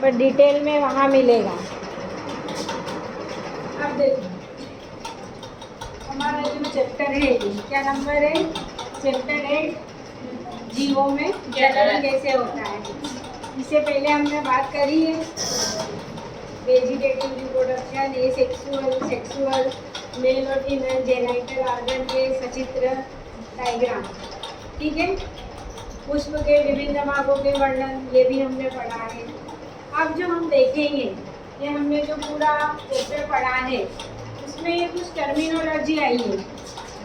पर डिटेल में वहाँ मिलेगा। अब देखो हमारा जो चैप्टर है क्या नंबर है? चैप्टर 8 जीवों में जनन कैसे होता है। इससे पहले हमने बात करी है वेजिटेटिव रिप्रोडक्शन, सेक्सुअल, मेल और फीमेल जेनाइटल ऑर्गन के सचित्र डायग्राम, ठीक है। पुष्प के विभिन्न भागों के वर्णन ये भी हमने पढ़ा है। अब जो हम देखेंगे ये हमने जो पूरा चैप्टर पढ़ा है उसमें कुछ टर्मिनोलॉजी आई है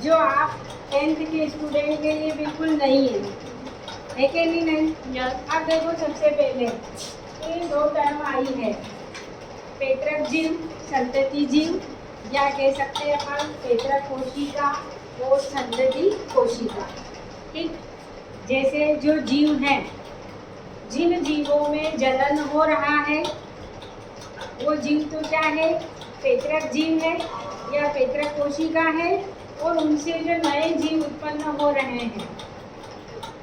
जो आप 10th के स्टूडेंट के लिए बिल्कुल नहीं है कि नहीं? अब देखो सबसे पहले ये 2 टर्म आई है, पेत्रक जीव, संतति जीव, या कह सकते हैं अपन पेत्रक कोशिका और संतति कोशिका, ठीक। जैसे जो जीव हैं, जिन जीवों में जनन हो रहा है वो जीव तो क्या है? पेत्रक जीव है या पेत्रक कोशिका है, और उनसे जो नए जीव उत्पन्न हो रहे हैं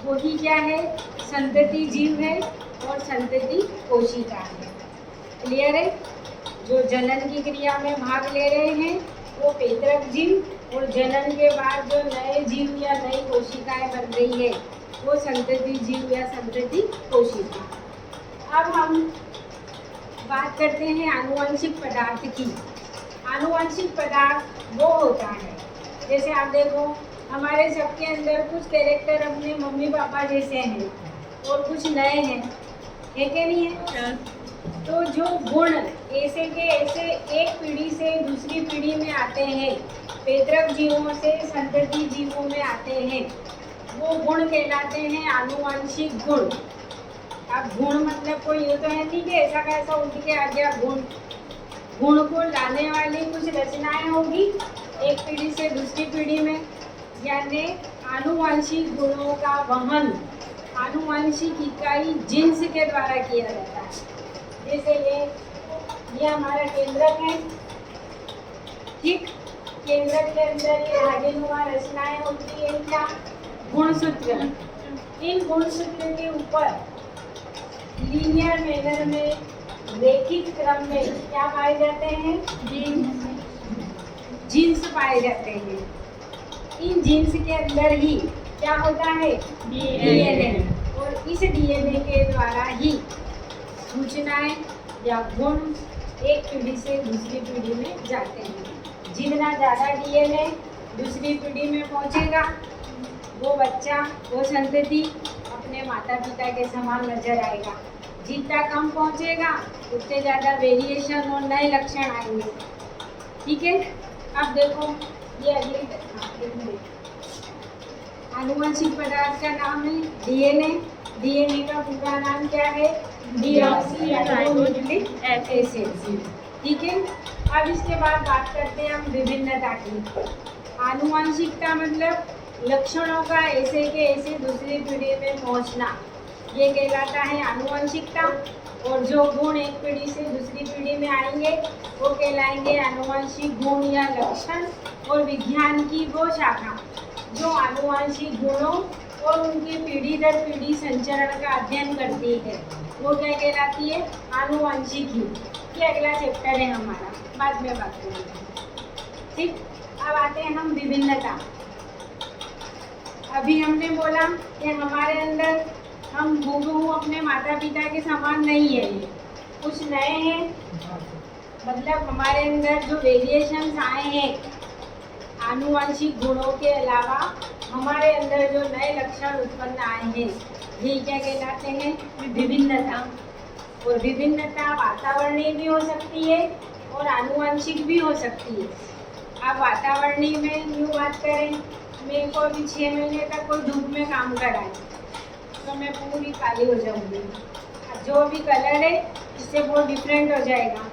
वही क्या है? संतति जीव है और संतति कोशिका है। क्लियर है? जो जनन की क्रिया में भाग ले रहे हैं वो पेत्रक जीव, और जनन के बाद जो नए जीव या नई कोशिकाएं बन रही है वो संतति जीव या संतति कोशिका। अब हम बात करते हैं आनुवंशिक पदार्थ की। आनुवंशिक पदार्थ वो होता है, जैसे आप देखो हमारे सबके अंदर कुछ कैरेक्टर अपने मम्मी पापा जैसे हैं और कुछ नए हैं, है कि नहीं है? तो जो गुण ऐसे के ऐसे एक पीढ़ी से दूसरी पीढ़ी में आते हैं, पेत्रक जीवों से संतति जीवों में आते हैं, वो गुण कहलाते हैं आनुवंशिक गुण। अब गुण मतलब कोई ये तो है नहीं कि ऐसा कैसा उठ के आ गया गुण। गुण को लाने वाली कुछ रचनाएं होगी एक पीढ़ी से दूसरी पीढ़ी में, यानी आनुवंशिक गुणों का वहन आनुवंशिक इकाई जीन्स के द्वारा किया जाता है। जैसे ये हमारा केंद्रक है, ठीक। केंद्रक के अंदर ये धागेनुमा रचनाएं होती है, क्या? गुणसूत्र। इन गुणसूत्र के ऊपर लीनियर मैनर में रैखिक क्रम में क्या पाए जाते हैं? जीन्स पाए जाते हैं। इन जीन्स के अंदर ही क्या होता है? डीएनए। और इस डीएनए के द्वारा ही सूचनाएं या गुण एक पीढ़ी से दूसरी पीढ़ी में जाते हैं। जितना ज़्यादा डीएनए दूसरी पीढ़ी में पहुंचेगा वो बच्चा, वो संतति अपने माता पिता के समान नजर आएगा। जितना कम पहुंचेगा उतने ज़्यादा वेरिएशन और नए लक्षण आएंगे, ठीक है। अब देखो ये अगली आनुवंशिक पदार्थ का नाम है डीएनए। डीएनए का पूरा नाम क्या है? डीऑक्सीराइबोन्यूक्लिक एसिड, ठीक है। अब इसके बाद बात करते हैं हम विभिन्नता की। आनुवंशिकता मतलब लक्षणों का ऐसे के ऐसे दूसरी पीढ़ी में पहुंचना, ये कहलाता है आनुवंशिकता। और जो गुण एक पीढ़ी से दूसरी पीढ़ी में आएंगे वो कहलाएंगे आनुवंशिक गुण या लक्षण। और विज्ञान की वो शाखा जो आनुवंशिक गुणों और उनकी पीढ़ी दर पीढ़ी संचरण का अध्ययन करती है वो क्या कहलाती है? आनुवंशिकी। ये अगला चैप्टर है हमारा, बाद में बात करेंगे, ठीक। अब आते हैं हम विभिन्नता। अभी हमने बोला कि हमारे अंदर हम हूबहू अपने माता पिता के समान नहीं है, कुछ नए हैं। मतलब हमारे अंदर जो वेरिएशंस आए हैं आनुवंशिक गुणों के अलावा हमारे अंदर जो नए लक्षण उत्पन्न आए हैं ये क्या कहलाते हैं? विभिन्नता। और विभिन्नता वातावरणीय भी हो सकती है और आनुवंशिक भी हो सकती है। अब वातावरणीय में यूँ बात करें, मेरे को अभी 6 महीने तक कोई धूप में काम कराए तो मैं पूरी काली हो जाऊंगी। जो भी कलर है इससे बहुत डिफरेंट हो जाएगा,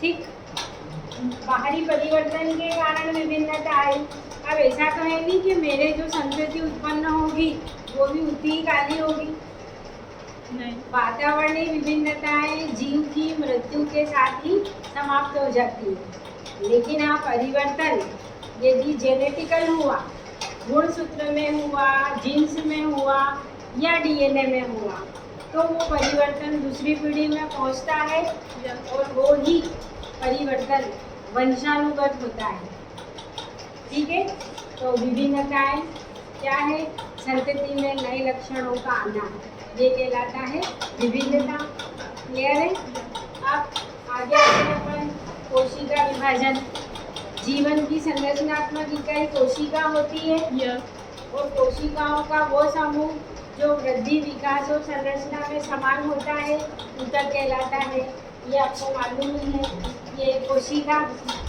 ठीक। बाहरी परिवर्तन के कारण विभिन्नता आई। अब ऐसा तो है नहीं कि मेरे जो संतति उत्पन्न होगी वो भी उतनी ही काली होगी, नहीं। वातावरणीय विभिन्नताएं जीव की मृत्यु के साथ ही समाप्त हो जाती है। लेकिन हाँ, परिवर्तन यदि जेनेटिकल हुआ, गुणसूत्र में हुआ, जीन्स में हुआ या डीएनए में हुआ तो वो परिवर्तन दूसरी पीढ़ी में पहुंचता है और वो ही परिवर्तन वंशानुगत होता है। ठीक है, तो विभिन्नताएं क्या है? संतति में नए लक्षणों का आना, ये कहलाता है विभिन्नता। क्लियर है? अब आगे आते हैं अपन कोशिका विभाजन। जीवन की संरचनात्मक इकाई कोशिका होती है और कोशिकाओं का वो समूह जो वृद्धि, विकास और संरचना में समान होता है ऊतक कहलाता है। ये आपको मालूम ही है। ये कोशिका,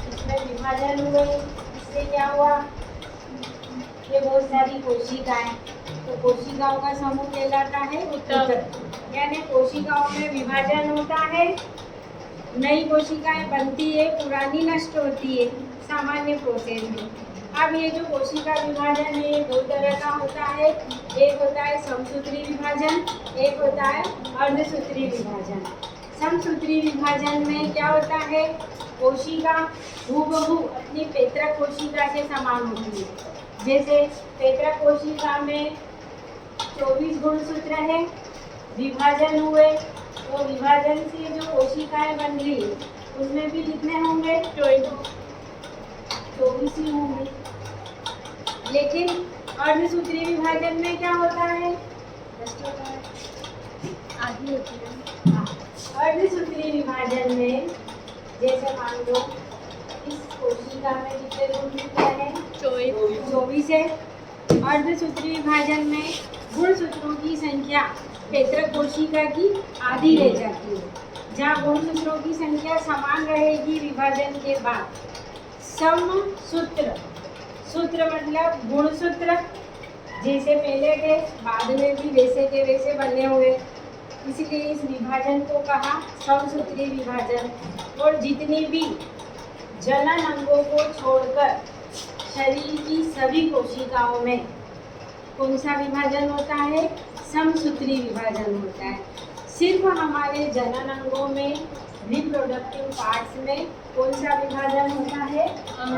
इसमें विभाजन हुए, इससे क्या हुआ? ये बहुत सारी कोशिकाएं, तो कोशिकाओं का समूह कहलाता है ऊतक। यानी कोशिकाओं में विभाजन होता है, नई कोशिकाएं बनती है, पुरानी नष्ट होती है सामान्य प्रोसेस में। अब ये जो कोशिका विभाजन है दो तरह का होता है। एक होता है समसूत्री विभाजन, एक होता है अर्धसूत्री विभाजन। समसूत्री विभाजन में क्या होता है? कोशिका हूबहू अपनी पैतृक कोशिका से समान होती है। जैसे पैतृक कोशिका में 24 गुणसूत्र है, विभाजन हुए तो विभाजन से जो कोशिकाएं बन रही उसमें भी कितने होंगे? 24 ही होंगे। लेकिन अर्धसूत्री विभाजन में क्या होता है? आधी होती है। अर्धसूत्री विभाजन में जैसे मान लो इस कोशिका में कितने गुणसूत्र हैं? 24 है। अर्धसूत्री विभाजन में गुणसूत्रों की संख्या पैतृक कोशिका की आधी रह जाती है। जहाँ गुणसूत्रों की संख्या समान रहेगी विभाजन के बाद। समसूत्र, सूत्र मतलब गुणसूत्र जैसे पहले थे बाद में भी वैसे के वैसे बने हुए, इसलिए इस विभाजन को कहा समसूत्री विभाजन। और जितनी भी जनन अंगों को छोड़कर शरीर की सभी कोशिकाओं में कौन सा विभाजन होता है? समसूत्री विभाजन होता है। सिर्फ हमारे जनन अंगों में रिप्रोडक्टिव पार्ट्स में कौन सा विभाजन होता है?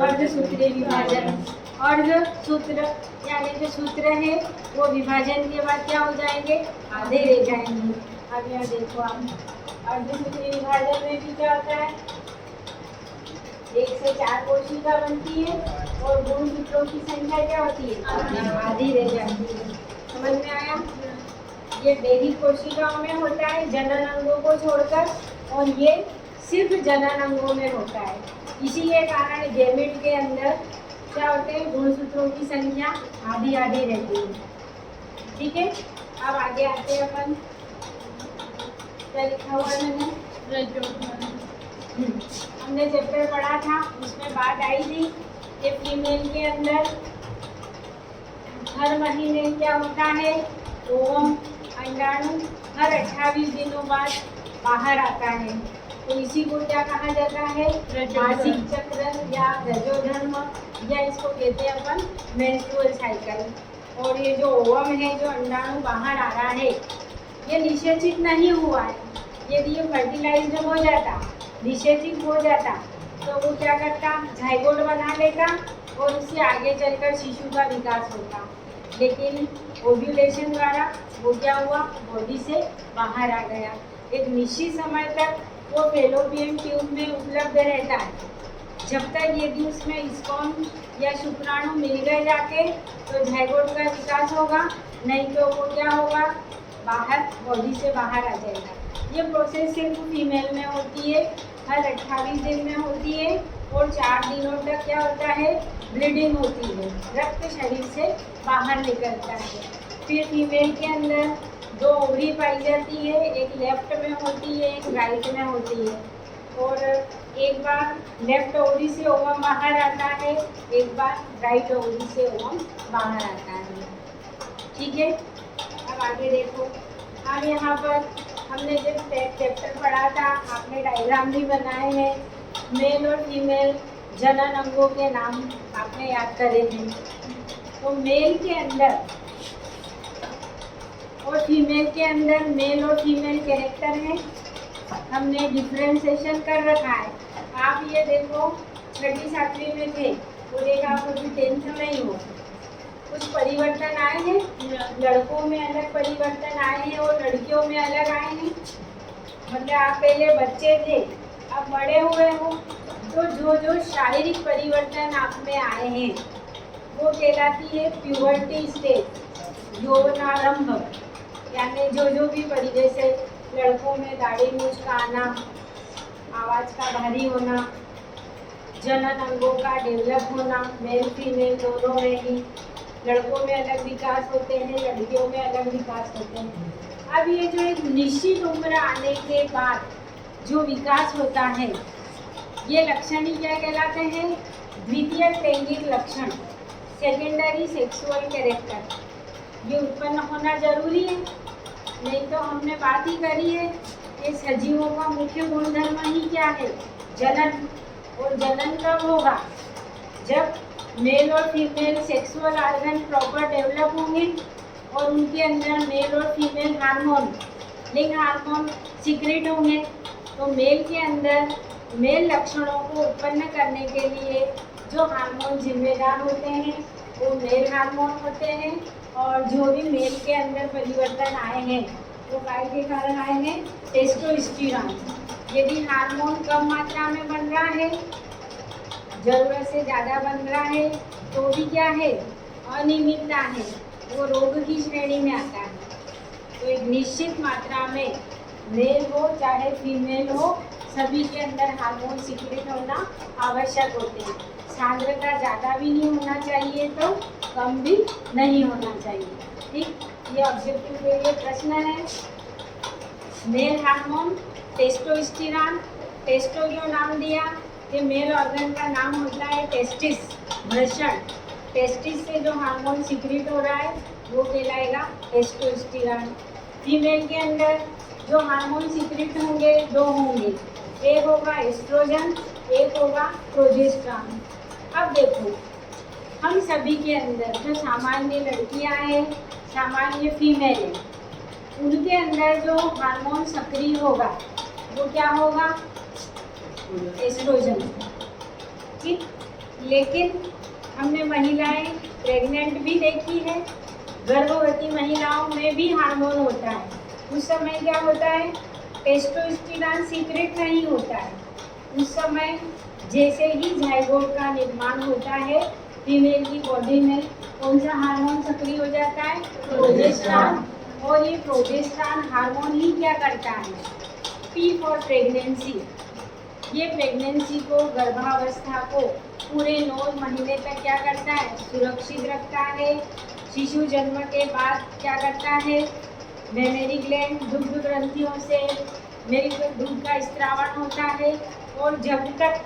अर्धसूत्री विभाजन। अर्धसूत्र यानी जो सूत्र है वो विभाजन के बाद क्या हो जाएंगे? आधे रह जाएंगे। अब यहाँ देखो आप, अर्धसूत्री विभाजन में भी क्या होता है? 1 से 4 कोशिका बनती है और गुणसूत्रों की संख्या क्या होती है? आधी रह जाती है। समझ में आया? ये दैहिक कोशिकाओं में होता है जनन अंगों को छोड़कर, और ये सिर्फ जनन अंगों में होता है। इसी के कारण गैमेट के अंदर क्या होते हैं? गुणसूत्रों की संख्या आधी आधी रहती है। ठीक है, अब आगे आते हैं अपन। क्या लिखा हुआ है मैंने? हमने चैप्टर पढ़ा था, उसमें बात आई थी कि फीमेल के अंदर हर महीने क्या होता है? ओवम, अंडाणु हर 28 दिनों बाद बाहर आता है। तो इसी को क्या कहा जाता है? मासिक चक्र या रजोधर्म, या इसको कहते हैं अपन मेंस्ट्रुअल साइकिल। और ये जो ओवम है, जो अंडाणु बाहर आ रहा है, ये निषेचित नहीं हुआ है। यदि ये फर्टिलाइज्ड हो जाता, निषेचित हो जाता, तो वो क्या करता? जाइगोट बना लेता और उससे आगे चलकर शिशु का विकास होता। लेकिन ओव्यूलेशन द्वारा वो क्या हुआ? बॉडी से बाहर आ गया। एक निश्चित समय तक वो फैलोपियन ट्यूब में उपलब्ध रहता है। जब तक यदि उसमें स्पर्म या शुक्राणु मिल गए जाके तो जाइगोट का विकास होगा, नहीं तो वो क्या होगा? बाहर, बॉडी से बाहर आ जाएगा। ये प्रोसेस सिर्फ फीमेल में होती है, हर 28 दिन में होती है और 4 दिनों तक क्या होता है? ब्लीडिंग होती है, रक्त शरीर से बाहर निकलता है। फिर फीमेल के अंदर 2 ओवरी पाई जाती है, एक लेफ्ट में होती है, एक राइट में होती है। और एक बार लेफ्ट ओवरी से ओवम बाहर आता है, एक बार राइट ओवरी से ओवम बाहर आता है। ठीक है, अब आगे देखो। अब यहाँ पर हमने जब चैप्टर पढ़ा था, आपने डायग्राम भी बनाए हैं। मेल और फीमेल जनन अंगों के नाम आपने याद करे थे। तो मेल के अंदर और फीमेल के अंदर मेल और फीमेल कैरेक्टर है, हमने डिफ्रेंशिएशन कर रखा है। आप ये देखो, 6वीं 7वीं में थे, वो देखा आप अभी 10th में ही हो। कुछ परिवर्तन आए हैं, लड़कों में अलग परिवर्तन आए हैं और लड़कियों में अलग आए हैं। मतलब आप पहले बच्चे थे, अब बड़े हुए हो, तो जो जो शारीरिक परिवर्तन आप में आए हैं वो कहलाती है प्यूबर्टी स्टेज, यौवनारंभ। यानी जो जो भी जैसे लड़कों में दाढ़ी मूंछ का आना, आवाज़ का भारी होना, जनन अंगों का डेवलप होना, मेल फीमेल दोनों में ही। लड़कों में अलग विकास होते हैं, लड़कियों में अलग विकास होते हैं। अब ये जो एक निश्चित उम्र आने के बाद जो विकास होता है, ये लक्षण ही क्या कहलाते हैं? द्वितीय लैंगिक लक्षण, सेकेंडरी सेक्सुअल कैरेक्टर। ये उत्पन्न होना जरूरी है, नहीं तो हमने बात ही करी है कि सजीवों का मुख्य गुणधर्म ही क्या है? जनन। और जनन कब होगा? जब मेल और female sexual organ proper develop होंगे और उनके अंदर मेल और फीमेल हार्मोन, लिंग हार्मोन सीक्रेट होंगे। तो मेल के अंदर मेल लक्षणों को उत्पन्न करने के लिए जो हार्मोन जिम्मेदार होते हैं वो मेल हार्मोन होते हैं। और जो भी मेल के अंदर परिवर्तन आए हैं वो काय के कारण आए हैं? टेस्टोस्टेरोन। यदि हार्मोन कम मात्रा में बन रहा है, जरूरत से ज़्यादा बन रहा है, तो भी क्या है? अनियमितता है, वो रोग की श्रेणी में आता है। तो एक निश्चित मात्रा में मेल हो चाहे फीमेल हो, सभी के अंदर हार्मोन सीक्रेट होना आवश्यक होते हैं। सांद्रता ज़्यादा भी नहीं होना चाहिए तो कम भी नहीं होना चाहिए। ठीक, ये ऑब्जेक्टिव के लिए प्रश्न है। मेल हार्मोन टेस्टोस्टेरोन, टेस्टो क्यों नाम दिया? कि मेल ऑर्गन का नाम होता है टेस्टिस, वृषण। टेस्टिस से जो हार्मोन सीक्रेट हो रहा है वो कहलाएगा टेस्टोस्टेरोन। फीमेल के अंदर जो हार्मोन सीक्रेट होंगे दो होंगे, एक होगा एस्ट्रोजन, एक होगा प्रोजेस्टेरॉन। अब देखो, हम सभी के अंदर जो सामान्य लड़कियां हैं, सामान्य फीमेल है, उनके अंदर जो हार्मोन सक्रिय होगा वो क्या होगा? एस्ट्रोजन। ठीक, लेकिन हमने महिलाएं प्रेग्नेंट भी देखी है, गर्भवती महिलाओं में भी हार्मोन होता है। उस समय क्या होता है? टेस्टोस्टेरोन सीक्रेट नहीं होता है। उस समय जैसे ही जाइगोट का निर्माण होता है फीमेल की बॉडी में, कौन सा हार्मोन सक्रिय हो जाता है? प्रोजेस्टेरॉन। और ये प्रोजेस्टेरॉन हार्मोन ही क्या करता है? P for pregnancy. ये प्रेगनेंसी को, गर्भावस्था को पूरे 9 महीने तक क्या करता है? सुरक्षित रखता है। शिशु जन्म के बाद क्या करता है? मेमरी ग्लैंड, दुग्ध ग्रंथियों से मिल्क, दूध का स्त्रावण होता है। और जब तक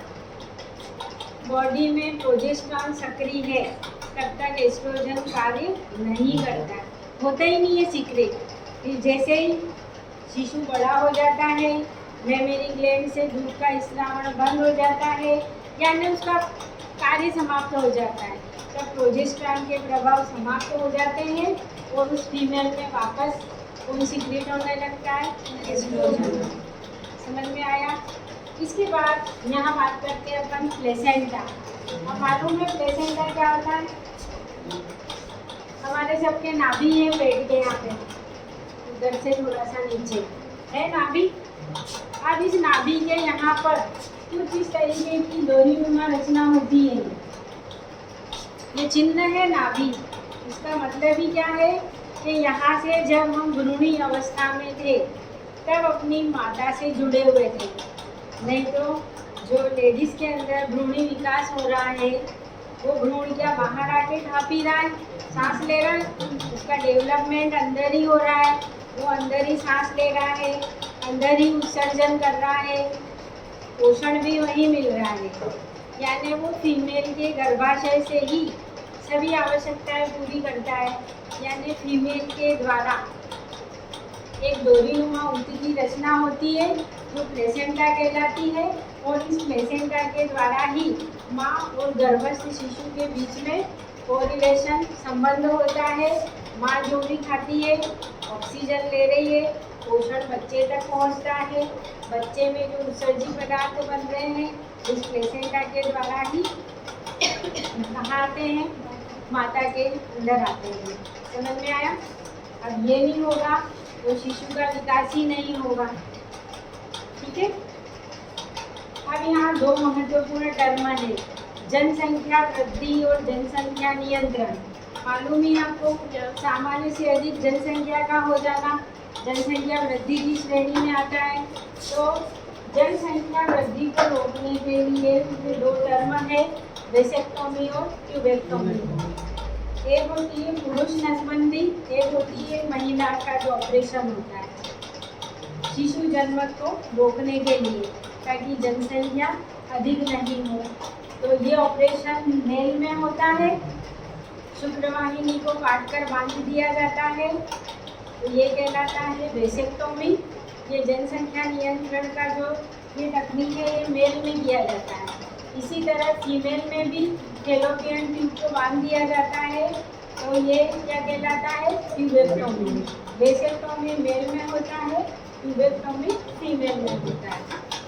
बॉडी में प्रोजेस्टेरॉन सक्रिय है तब तक एस्ट्रोजन कार्य नहीं करता, होता ही नहीं है सीक्रेट। फिर जैसे ही शिशु बड़ा हो जाता है, मेमरी ग्लैंड से दूध का स्त्रावण बंद हो जाता है, यानी उसका कार्य समाप्त हो जाता है, तब प्रोजेस्टेरॉन के प्रभाव समाप्त हो जाते हैं और उस फीमेल में वापस कौन सीक्रेट होने लगता है? एस्ट्रोजन। समझ में आया? इसके बाद यहाँ बात करते हैं अपन प्लेसेंटा। अब मालूम है प्लेसेंटा क्या होता है? हमारे सबके नाभि है पेट के यहाँ पे, उधर से थोड़ा सा नीचे है नाभि। अब इस नाभि के यहाँ पर कुछ इस तरीके की डोरीनुमा रचना होती है। ये चिन्ह है नाभि। इसका मतलब ही क्या है कि यहाँ से जब हम भ्रूणी अवस्था में थे तब अपनी माता से जुड़े हुए थे। नहीं तो जो लेडीज़ के अंदर भ्रूणी विकास हो रहा है वो भ्रूण क्या बाहर आके खा पी रहा है, सांस ले रहा है, उसका डेवलपमेंट अंदर ही हो रहा है, वो अंदर ही सांस ले रहा है, अंदर ही उत्सर्जन कर रहा है, पोषण भी वही मिल रहा है। यानी वो फीमेल के गर्भाशय से ही सभी आवश्यकताएं पूरी करता है। यानी फीमेल के द्वारा एक डोरीनुमा ऊतक की रचना होती है जो प्लेसेंटा कहलाती है। और इस प्लेसेंटा के द्वारा ही माँ और गर्भस्थ शिशु के बीच में कोरिलेशन संबंध होता है। माँ जो भी खाती है, ऑक्सीजन ले रही है, पोषण बच्चे तक पहुँचता है। बच्चे में जो उत्सर्जी पदार्थ बन रहे हैं इस प्लेसेंटा के द्वारा ही कहाँ आते हैं? माता के अंदर आते हैं। समझ में आया? अब ये नहीं होगा तो शिशु का विकास ही नहीं होगा। ठीक है। अब यहाँ दो महत्वपूर्ण टर्म है, जनसंख्या वृद्धि और जनसंख्या नियंत्रण। मालूम ही आपको, सामान्य से अधिक जनसंख्या का हो जाना जनसंख्या वृद्धि की श्रेणी में आता है। तो जनसंख्या वृद्धि को रोकने के लिए ये दो टर्म है, वेसेक्टोमी और ट्यूबेक्टोमी। एक होती है पुरुष नसबंदी, एक होती है महिला का जो ऑपरेशन होता है शिशु जन्म को रोकने के लिए, ताकि जनसंख्या अधिक नहीं हो। तो ये ऑपरेशन मेल में होता है, शुक्रवाहिनी को काटकर बांध दिया जाता है, तो ये कहलाता है वेसेक्टोमी। ये जनसंख्या नियंत्रण का जो ये तकनीक है ये मेल में किया जाता है। इसी तरह फीमेल में भी फैलोपियन ट्यूब को बांध दिया जाता है, तो ये क्या कहलाता है, ट्यूबेक्टोमी। वेसेक्टोमी मेल में होता है, ट्यूबेक्टोमी फीमेल में होता है।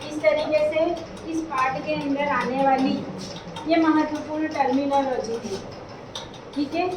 इस तरीके से इस पार्ट के अंदर आने वाली ये महत्वपूर्ण टर्मिनोलॉजी है। ठीक है।